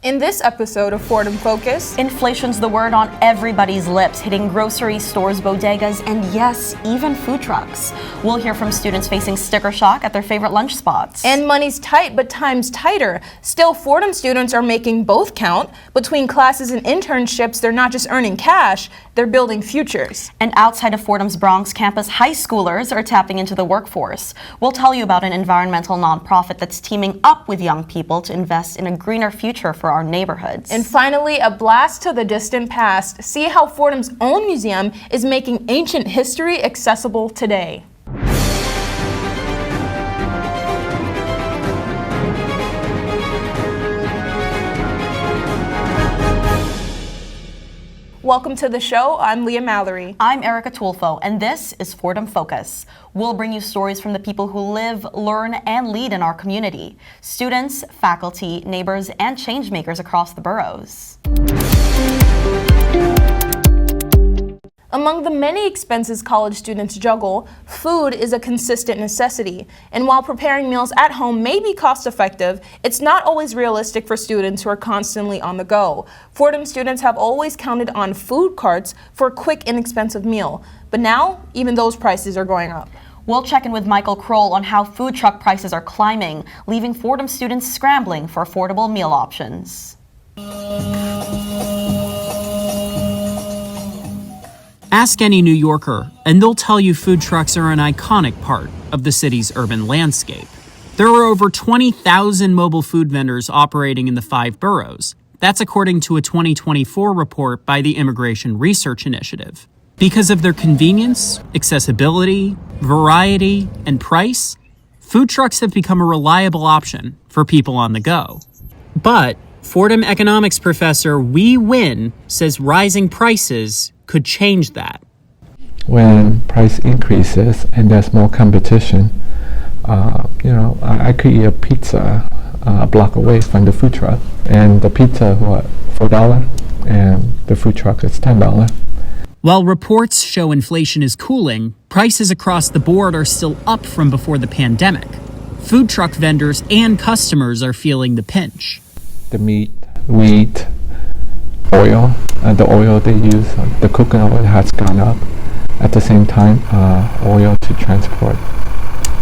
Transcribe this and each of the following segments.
In this episode of Fordham Focus, inflation's the word on everybody's lips, hitting grocery stores, bodegas, and yes, even food trucks. We'll hear from students facing sticker shock at their favorite lunch spots. And money's tight, but time's tighter. Still, Fordham students are making both count. Between classes and internships, they're not just earning cash, they're building futures. And outside of Fordham's Bronx campus, high schoolers are tapping into the workforce. We'll tell you about an environmental nonprofit that's teaming up with young people to invest in a greener future for our neighborhoods. And finally, a blast to the distant past. See how Fordham's own museum is making ancient history accessible today. Welcome to the show. I'm Leah Mallory. I'm Erika Tulfo, and this is Fordham Focus. We'll bring you stories from the people who live, learn, and lead in our community. Students, faculty, neighbors, and changemakers across the boroughs. Among the many expenses college students juggle, food is a consistent necessity. And while preparing meals at home may be cost-effective, it's not always realistic for students who are constantly on the go. Fordham students have always counted on food carts for a quick, inexpensive meal. But now, even those prices are going up. We'll check in with Kroll on how food truck prices are climbing, leaving Fordham students scrambling for affordable meal options. Ask any New Yorker, and they'll tell you food trucks are an iconic part of the city's urban landscape. There are over 20,000 mobile food vendors operating in the 5 boroughs. That's according to a 2024 report by the Immigration Research Initiative. Because of their convenience, accessibility, variety, and price, food trucks have become a reliable option for people on the go. But Fordham economics professor Wee Win says rising prices could change that. When price increases and there's more competition, I could eat a pizza a block away from the food truck, and the pizza, $4, and the food truck is $10. While reports show inflation is cooling, prices across the board are still up from before the pandemic. Food truck vendors and customers are feeling the pinch. The meat, wheat, oil, the oil they use, the cooking oil has gone up. At the same time, oil to transport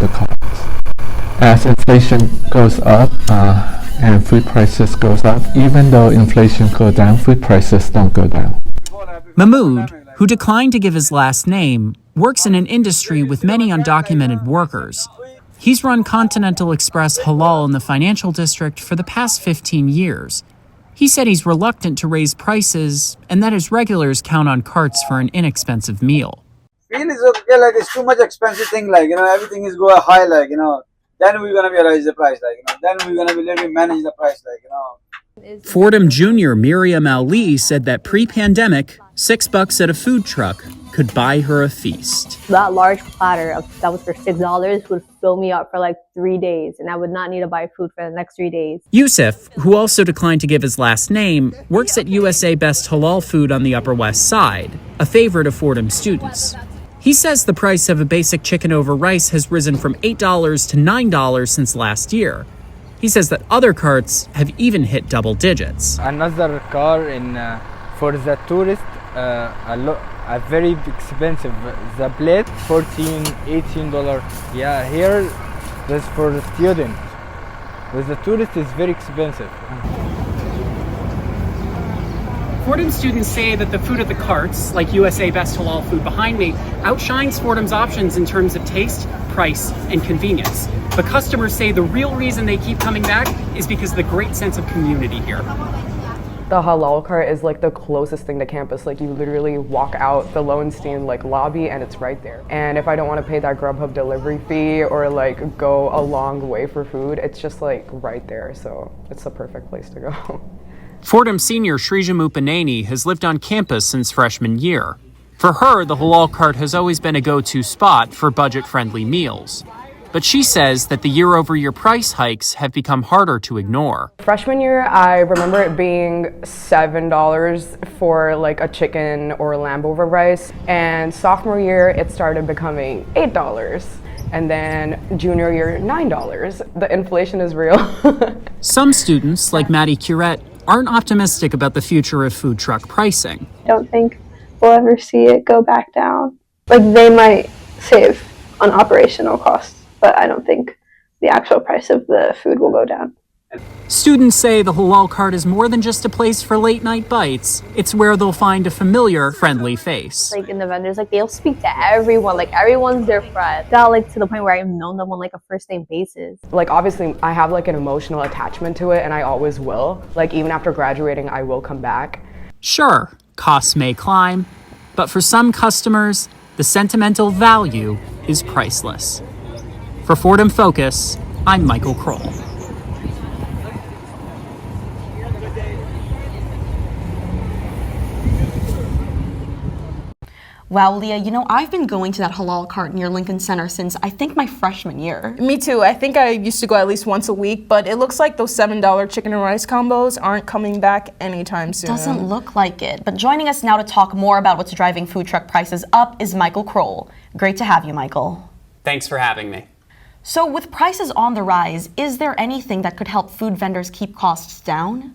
the costs. As inflation goes up and food prices goes up, even though inflation goes down, food prices don't go down. Mahmood, who declined to give his last name, works in an industry with many undocumented workers. He's run Continental Express Halal in the financial district for the past 15 years. He said he's reluctant to raise prices and that his regulars count on carts for an inexpensive meal. Feel is okay, it's too much expensive thing, everything is going high, then we're gonna be raise the price, then we're gonna be letting manage the price, Fordham Junior Miriam Ali said that pre-pandemic, $6 at a food truck could buy her a feast. That large platter that was for $6 would fill me up for 3 days, and I would not need to buy food for the next 3 days. Yusuf, who also declined to give his last name, works at USA Best Halal Food on the Upper West Side, a favorite of Fordham students. He says the price of a basic chicken over rice has risen from $8 to $9 since last year. He says that other carts have even hit double digits. Another car for the tourist, a very expensive. The plate, $14, $18. Yeah, here that's for the student. With the tourist, it's very expensive. Fordham students say that the food at the carts, like USA Best Halal Food behind me, outshines Fordham's options in terms of taste, price, and convenience. But customers say the real reason they keep coming back is because of the great sense of community here. The halal cart is the closest thing to campus. You literally walk out the Lowenstein lobby and it's right there. And if I don't want to pay that Grubhub delivery fee or go a long way for food, it's just right there. So it's the perfect place to go. Fordham senior Shrija Mupaneni has lived on campus since freshman year. For her, the halal cart has always been a go-to spot for budget-friendly meals. But she says that the year-over-year price hikes have become harder to ignore. Freshman year, I remember it being $7 for a chicken or lamb over rice. And sophomore year, it started becoming $8. And then junior year, $9. The inflation is real. Some students, like Maddie Curette, aren't optimistic about the future of food truck pricing. I don't think we'll ever see it go back down. Like, they might save on operational costs, but I don't think the actual price of the food will go down. Students say the halal cart is more than just a place for late night bites. It's where they'll find a familiar, friendly face. Like, in the vendors, like, they'll speak to everyone. Like, everyone's their friend. Got, like, to the point where I've known them on, like, a first name basis. Like, obviously, I have, like, an emotional attachment to it, and I always will. Like, even after graduating, I will come back. Sure, costs may climb, but for some customers, the sentimental value is priceless. For Fordham Focus, I'm Michael Kroll. Wow, Leah, you know, I've been going to that halal cart near Lincoln Center since I think my freshman year. Me too. I think I used to go at least once a week, but it looks like those $7 chicken and rice combos aren't coming back anytime soon. Doesn't look like it. But joining us now to talk more about what's driving food truck prices up is Michael Kroll. Great to have you, Michael. Thanks for having me. So with prices on the rise, is there anything that could help food vendors keep costs down?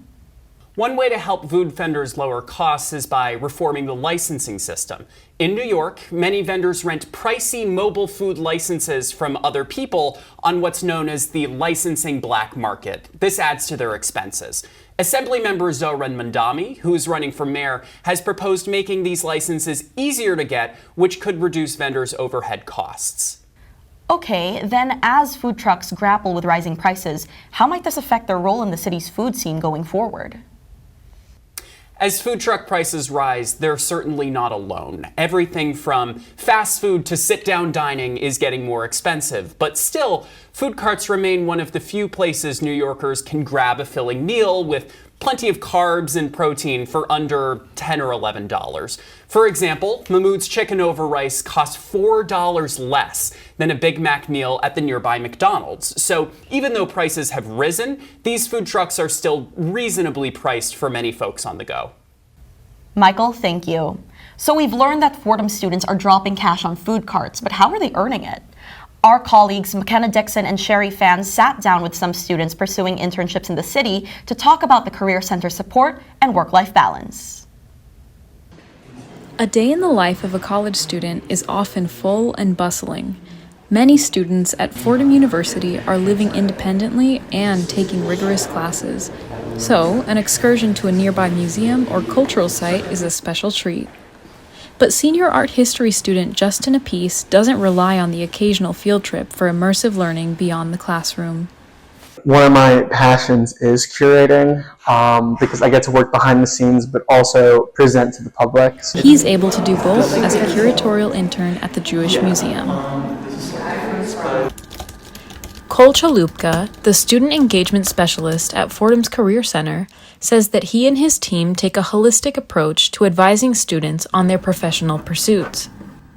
One way to help food vendors lower costs is by reforming the licensing system. In New York, many vendors rent pricey mobile food licenses from other people on what's known as the licensing black market. This adds to their expenses. Assemblymember Zohran Mandami, who is running for mayor, has proposed making these licenses easier to get, which could reduce vendors' overhead costs. Okay, then as food trucks grapple with rising prices, how might this affect their role in the city's food scene going forward? As food truck prices rise, they're certainly not alone. Everything from fast food to sit-down dining is getting more expensive. But still, food carts remain one of the few places New Yorkers can grab a filling meal with plenty of carbs and protein for under $10 or $11. For example, Mahmoud's chicken over rice costs $4 less than a Big Mac meal at the nearby McDonald's. So even though prices have risen, these food trucks are still reasonably priced for many folks on the go. Michael, thank you. So we've learned that Fordham students are dropping cash on food carts, but how are they earning it? Our colleagues McKenna Dixon and Sherry Fan sat down with some students pursuing internships in the city to talk about the Career Center support and work-life balance. A day in the life of a college student is often full and bustling. Many students at Fordham University are living independently and taking rigorous classes. So, an excursion to a nearby museum or cultural site is a special treat. But senior art history student Justin Apiece doesn't rely on the occasional field trip for immersive learning beyond the classroom. One of my passions is curating because I get to work behind the scenes but also present to the public. He's able to do both as a curatorial intern at the Jewish Museum. Kroll, the student engagement specialist at Fordham's Career Center, says that he and his team take a holistic approach to advising students on their professional pursuits.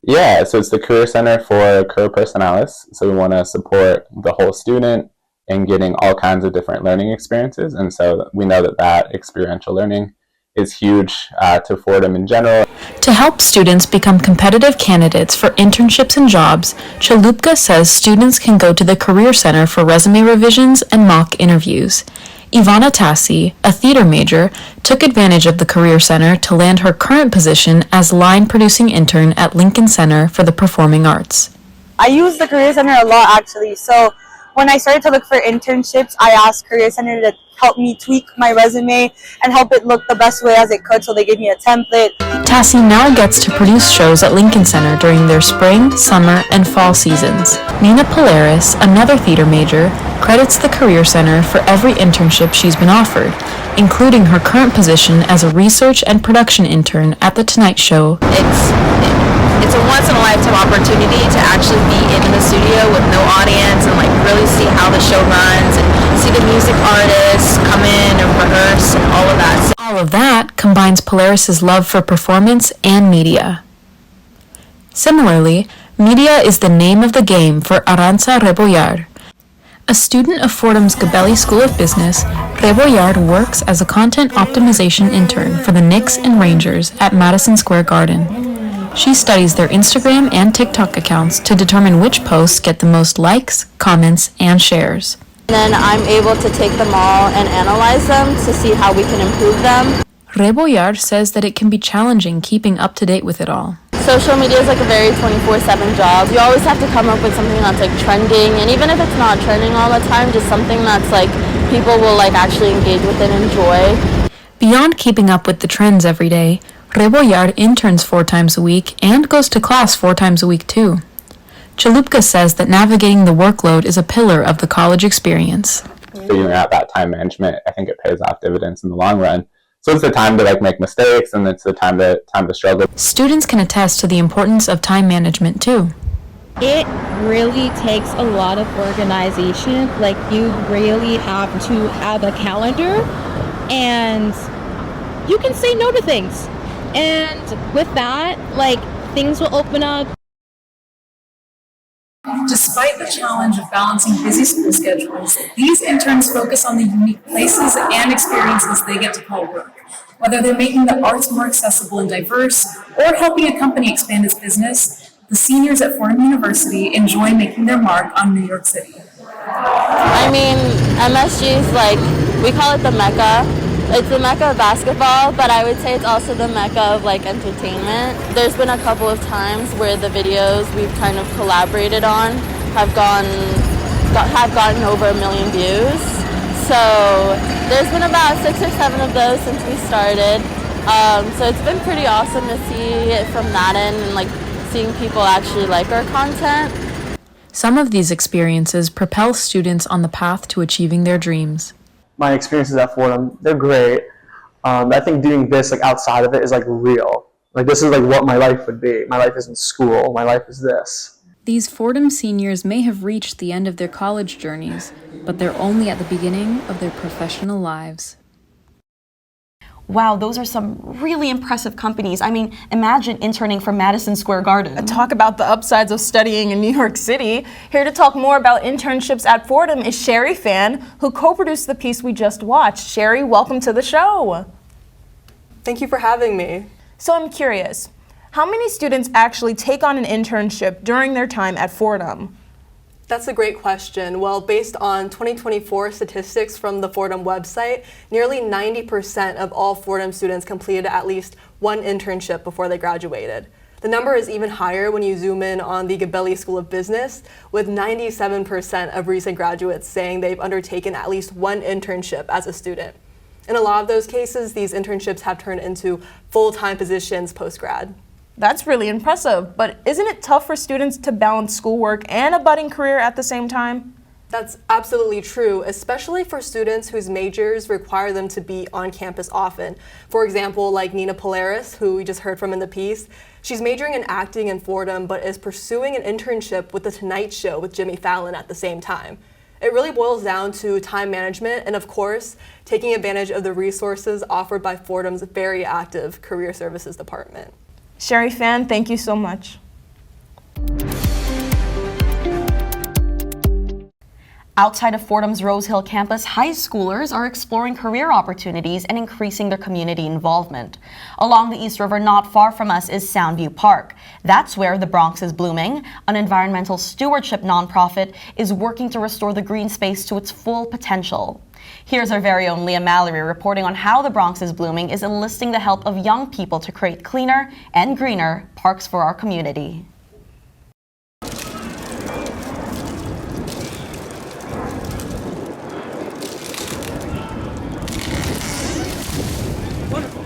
Yeah, so it's the Career Center for Career Personalis. So we want to support the whole student in getting all kinds of different learning experiences. And so we know that experiential learning is huge to Fordham in general. To help students become competitive candidates for internships and jobs, Chalupka says students can go to the Career Center for resume revisions and mock interviews. Ivana Tassi, a theater major, took advantage of the Career Center to land her current position as line producing intern at Lincoln Center for the Performing Arts. I use the Career Center a lot actually, so when I started to look for internships, I asked Career Center to help me tweak my resume and help it look the best way as it could, so they gave me a template. Tassie now gets to produce shows at Lincoln Center during their spring, summer, and fall seasons. Nina Polaris, another theater major, credits the Career Center for every internship she's been offered, including her current position as a research and production intern at The Tonight Show. It's a once-in-a-lifetime opportunity to actually be in the studio with no audience and really see how the show runs and see the music artists come in and rehearse and all of that. All of that combines Polaris's love for performance and media. Similarly, media is the name of the game for Arantxa Rebollar. A student of Fordham's Gabelli School of Business, Rebollar works as a content optimization intern for the Knicks and Rangers at Madison Square Garden. She studies their Instagram and TikTok accounts to determine which posts get the most likes, comments, and shares. Then I'm able to take them all and analyze them to see how we can improve them. Rebollar says that it can be challenging keeping up to date with it all. Social media is like a very 24/7 job. You always have to come up with something that's like trending, and even if it's not trending all the time, just something that's like people will like actually engage with and enjoy. Beyond keeping up with the trends every day, Rebollar interns 4 times a week and goes to class 4 times a week too. Chalupka says that navigating the workload is a pillar of the college experience. Figuring out that time management, I think it pays off dividends in the long run. So it's the time to like make mistakes, and it's the time to struggle. Students can attest to the importance of time management too. It really takes a lot of organization. Like, you really have to have a calendar, and you can say no to things. And with that, like, things will open up. Despite the challenge of balancing busy school schedules, these interns focus on the unique places and experiences they get to call work. Whether they're making the arts more accessible and diverse, or helping a company expand its business, the seniors at Fordham University enjoy making their mark on New York City. I mean, MSG is like, we call it the Mecca. It's the Mecca of basketball, but I would say it's also the Mecca of like entertainment. There's been a couple of times where the videos we've kind of collaborated on have gotten over 1 million views. So there's been about 6 or 7 of those since we started. So it's been pretty awesome to see it from that end and like seeing people actually like our content. Some of these experiences propel students on the path to achieving their dreams. My experiences at Fordham, they're great. I think doing this like outside of it is like real. Like, this is like what my life would be. My life isn't school. My life is this. These Fordham seniors may have reached the end of their college journeys, but they're only at the beginning of their professional lives. Wow, those are some really impressive companies. I mean, imagine interning for Madison Square Garden. Talk about the upsides of studying in New York City. Here to talk more about internships at Fordham is Sherry Fan, who co-produced the piece we just watched. Sherry, welcome to the show. Thank you for having me. So I'm curious, how many students actually take on an internship during their time at Fordham? That's a great question. Well, based on 2024 statistics from the Fordham website, nearly 90% of all Fordham students completed at least one internship before they graduated. The number is even higher when you zoom in on the Gabelli School of Business, with 97% of recent graduates saying they've undertaken at least one internship as a student. In a lot of those cases, these internships have turned into full-time positions post-grad. That's really impressive, but isn't it tough for students to balance schoolwork and a budding career at the same time? That's absolutely true, especially for students whose majors require them to be on campus often. For example, like Nina Polaris, who we just heard from in the piece. She's majoring in acting in Fordham, but is pursuing an internship with The Tonight Show with Jimmy Fallon at the same time. It really boils down to time management and, of course, taking advantage of the resources offered by Fordham's very active Career Services Department. Sherry Fan, thank you so much. Outside of Fordham's Rose Hill campus, high schoolers are exploring career opportunities and increasing their community involvement. Along the East River, not far from us, is Soundview Park. That's where The Bronx is Blooming, an environmental stewardship nonprofit, is working to restore the green space to its full potential. Here's our very own Leah Mallory reporting on how The Bronx is Blooming is enlisting the help of young people to create cleaner and greener parks for our community.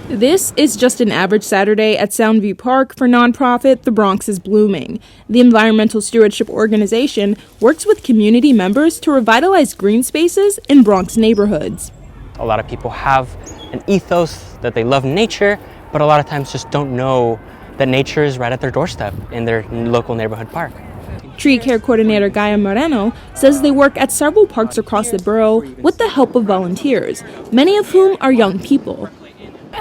This is just an average Saturday at Soundview Park for nonprofit The Bronx is Blooming. The environmental stewardship organization works with community members to revitalize green spaces in Bronx neighborhoods. A lot of people have an ethos that they love nature, but a lot of times just don't know that nature is right at their doorstep in their local neighborhood park. Tree care coordinator Gaia Moreno says they work at several parks across the borough with the help of volunteers, many of whom are young people.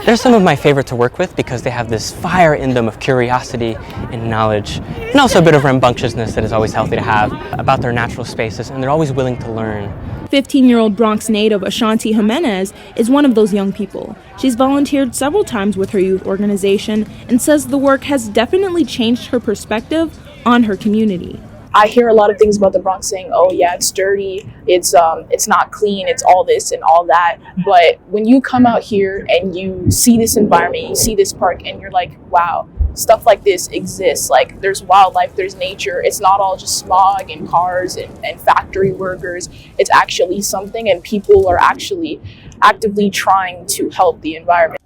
They're some of my favorite to work with because they have this fire in them of curiosity and knowledge, and also a bit of rambunctiousness that is always healthy to have about their natural spaces, and they're always willing to learn. 15-year-old Bronx native Ashanti Jimenez is one of those young people. She's volunteered several times with her youth organization and says the work has definitely changed her perspective on her community. I hear a lot of things about the Bronx saying, oh yeah, it's dirty, it's not clean, it's all this and all that. But when you come out here and you see this environment, you see this park, and you're like, wow, stuff like this exists. Like, there's wildlife, there's nature. It's not all just smog and cars and factory workers. It's actually something, and people are actually actively trying to help the environment.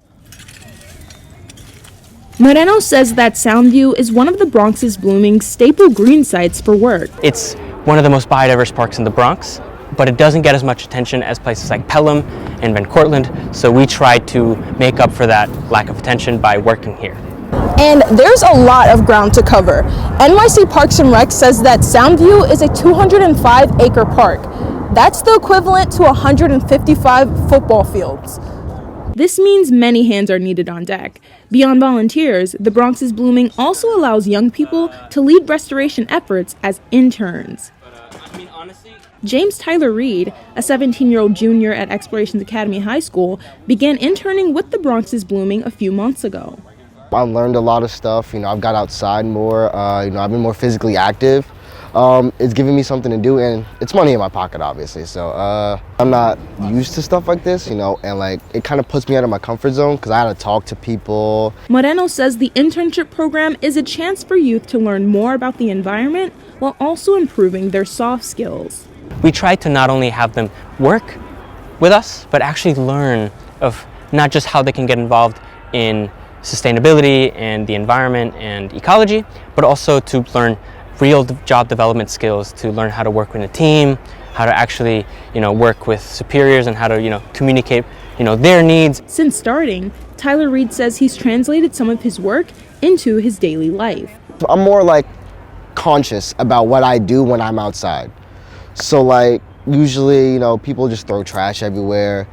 Moreno says that Soundview is one of the Bronx's blooming staple green sites for work. It's one of the most biodiverse parks in the Bronx, but it doesn't get as much attention as places like Pelham and Van Cortlandt, so we tried to make up for that lack of attention by working here. And there's a lot of ground to cover. NYC Parks and Rec says that Soundview is a 205-acre park. That's the equivalent to 155 football fields. This means many hands are needed on deck. Beyond volunteers, the Bronx's blooming also allows young people to lead restoration efforts as interns. James Tyler Reed, a 17-year-old junior at Explorations Academy High School, began interning with the Bronx's blooming a few months ago. I learned a lot of stuff. I've got outside more. I've been more physically active. It's giving me something to do, and it's money in my pocket, obviously. So I'm not used to stuff like this, and it kind of puts me out of my comfort zone because I had to talk to people. Moreno says the internship program is a chance for youth to learn more about the environment while also improving their soft skills. We try to not only have them work with us, but actually learn of not just how they can get involved in sustainability and the environment and ecology, but also to learn real job development skills, to learn how to work in a team, how to actually, work with superiors, and how to, communicate, their needs. Since starting, Tyler Reed says he's translated some of his work into his daily life. I'm more conscious about what I do when I'm outside. So usually, people just throw trash everywhere.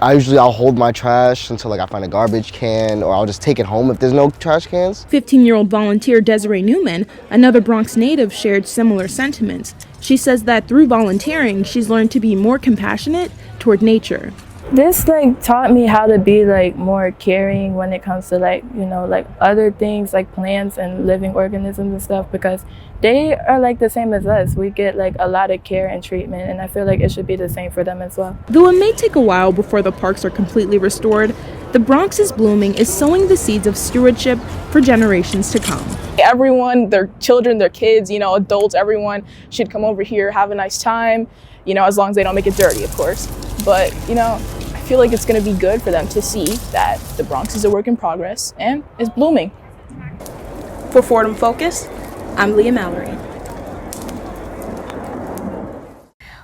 I'll hold my trash until I find a garbage can, or I'll just take it home if there's no trash cans. 15-year-old volunteer Desiree Newman, another Bronx native, shared similar sentiments. She says that through volunteering, she's learned to be more compassionate toward nature. This taught me how to be more caring when it comes to other things like plants and living organisms and stuff, because they are the same as us. We get a lot of care and treatment, and I feel it should be the same for them as well. Though it may take a while before the parks are completely restored, the Bronx's blooming is sowing the seeds of stewardship for generations to come. Everyone, their children, their kids, adults, everyone should come over here, have a nice time, as long as they don't make it dirty, of course. But, I feel it's going to be good for them to see that the Bronx is a work in progress and is blooming. For Fordham Focus, I'm Leah Mallory.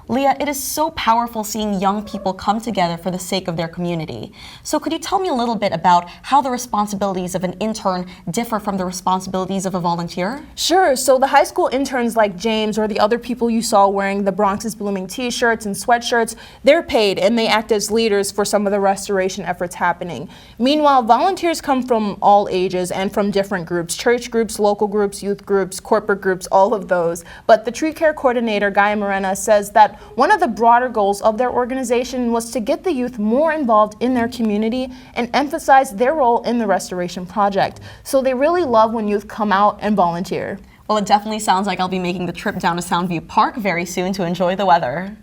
Leah, it is so powerful seeing young people come together for the sake of their community. So could you tell me a little bit about how the responsibilities of an intern differ from the responsibilities of a volunteer? Sure. So the high school interns like James or the other people you saw wearing the Bronx's Blooming t-shirts and sweatshirts, they're paid and they act as leaders for some of the restoration efforts happening. Meanwhile, volunteers come from all ages and from different groups, church groups, local groups, youth groups, corporate groups, all of those. But the tree care coordinator, Guy Morena, says that one of the broader goals of their organization was to get the youth more involved in their community and emphasize their role in the restoration project. So they really love when youth come out and volunteer. Well, it definitely sounds like I'll be making the trip down to Soundview Park very soon to enjoy the weather.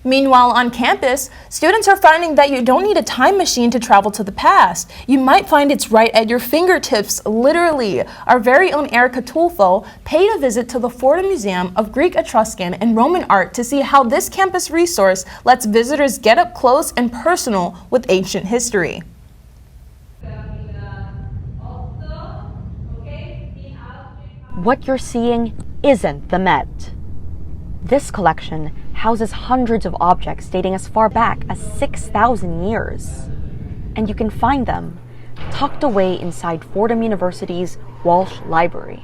Meanwhile, on campus, students are finding that you don't need a time machine to travel to the past. You might find it's right at your fingertips, literally. Our very own Erika Tulfo paid a visit to the Fordham Museum of Greek, Etruscan, and Roman art to see how this campus resource lets visitors get up close and personal with ancient history. What you're seeing isn't the Met. This collection houses hundreds of objects dating as far back as 6,000 years. And you can find them tucked away inside Fordham University's Walsh Library.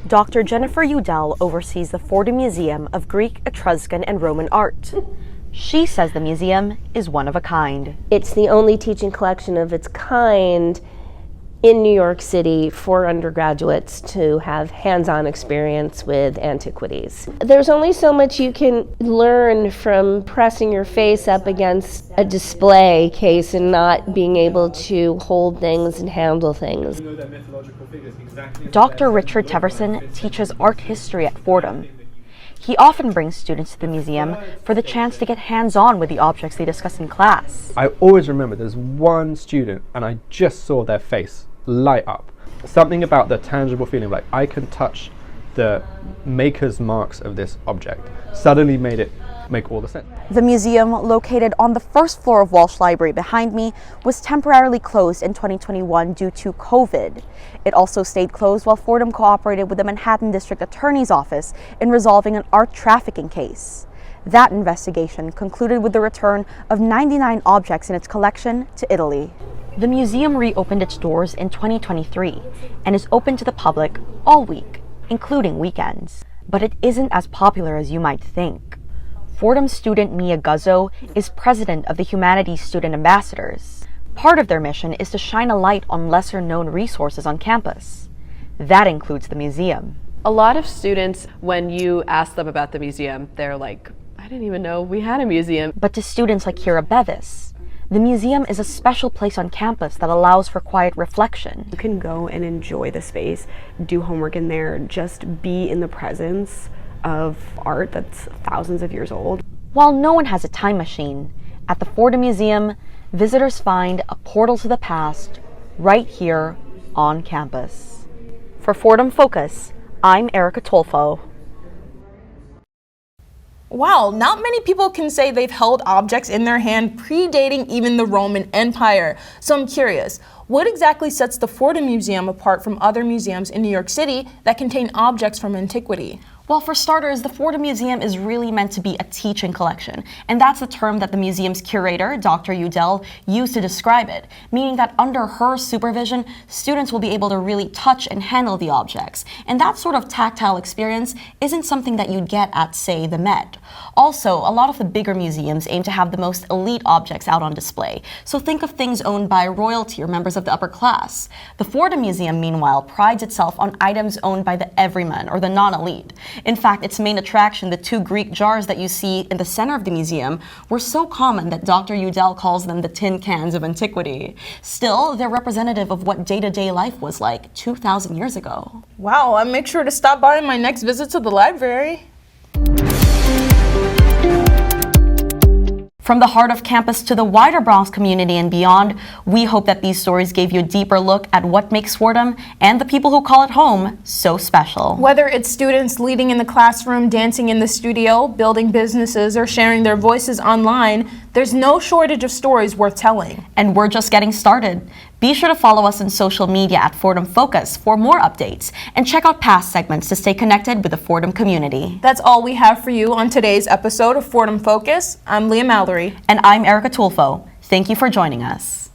Dr. Jennifer Udell oversees the Fordham Museum of Greek, Etruscan, and Roman Art. She says the museum is one of a kind. It's the only teaching collection of its kind in New York City for undergraduates to have hands-on experience with antiquities. There's only so much you can learn from pressing your face up against a display case and not being able to hold things and handle things. Dr. Richard Teverson teaches art history at Fordham. He often brings students to the museum for the chance to get hands-on with the objects they discuss in class. I always remember there's one student and I just saw their face light up. Something about the tangible feeling, like I can touch the maker's marks of this object, suddenly made it make all the sense. The museum, located on the first floor of Walsh Library behind me, was temporarily closed in 2021 due to COVID. It also stayed closed while Fordham cooperated with the Manhattan District Attorney's Office in resolving an art trafficking case. That investigation concluded with the return of 99 objects in its collection to Italy. The museum reopened its doors in 2023 and is open to the public all week, including weekends. But it isn't as popular as you might think. Fordham student Mia Guzzo is president of the Humanities Student Ambassadors. Part of their mission is to shine a light on lesser-known resources on campus. That includes the museum. A lot of students, when you ask them about the museum, they're like, I didn't even know we had a museum. But to students like Kira Bevis, the museum is a special place on campus that allows for quiet reflection. You can go and enjoy the space, do homework in there, just be in the presence of art that's thousands of years old. While no one has a time machine, at the Fordham Museum, visitors find a portal to the past right here on campus. For Fordham Focus, I'm Erika Tulfo. Wow, not many people can say they've held objects in their hand predating even the Roman Empire. So I'm curious, what exactly sets the Fordham Museum apart from other museums in New York City that contain objects from antiquity? Well, for starters, the Fordham Museum is really meant to be a teaching collection, and that's the term that the museum's curator, Dr. Udell, used to describe it, meaning that under her supervision, students will be able to really touch and handle the objects. And that sort of tactile experience isn't something that you'd get at, say, the Met. Also, a lot of the bigger museums aim to have the most elite objects out on display, so think of things owned by royalty or members of the upper class. The Fordham Museum, meanwhile, prides itself on items owned by the everyman or the non-elite. In fact, its main attraction, the two Greek jars that you see in the center of the museum, were so common that Dr. Udell calls them the tin cans of antiquity. Still, they're representative of what day-to-day life was like 2,000 years ago. Wow, I'll make sure to stop by on my next visit to the library. From the heart of campus to the wider Bronx community and beyond, we hope that these stories gave you a deeper look at what makes Fordham and the people who call it home so special. Whether it's students leading in the classroom, dancing in the studio, building businesses, or sharing their voices online, there's no shortage of stories worth telling. And we're just getting started. Be sure to follow us on social media at Fordham Focus for more updates, and check out past segments to stay connected with the Fordham community. That's all we have for you on today's episode of Fordham Focus. I'm Leah Mallory. And I'm Erika Tulfo. Thank you for joining us.